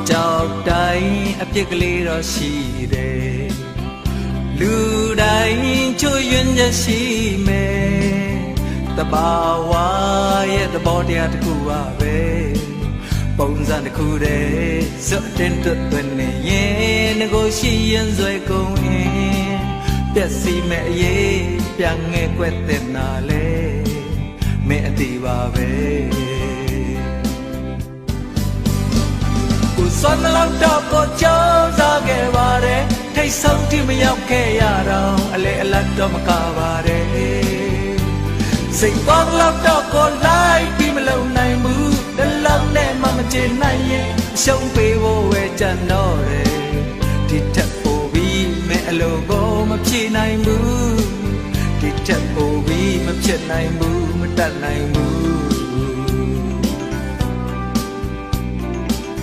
ကြောက်တိုင်းအပြစ်ကလေးတော့ရှိတယ်လူတိုင်းချွတ်ယွင်းချက်ရှိမယ်တဘာဝရဲ့သဘောတရားတစ်ခုပါပဲပုံစံတစ်ခုတည်းဇွတ်တင်တွတ်နေရင်ကိုရှိရင်ဆွဲကုန်ရင်ပြက်စီမဲ့အရေးပြန်ငဲ့ကွက်တဲ့နာလေမင်းအတီးပါပဲကိုစွမ်းလောက်တော့ကိုကြောက်စားခဲ့ပါတယ်ထိတ်ဆုံးတိမရောက်ခဲ့ရတော့အလေအလတ်တော့မကပါတယ်စိတ်ပေါင်းလောက်တော့ကိုလိုက်ပြီးမလုံနိုင်ဘူးတလုံးနဲ့မှမချင်နိုင်ရင်ရှုံးပေးဖို့ပဲကြံတော့တယ်ဒီထက်ပိုပြီးမဲအလိုကိုမဖြေနိုင်ဘူးဒီထက်ပိုပြီးမဖြစ်နိုင်ဘူးမတတ်နိုင်ဘူး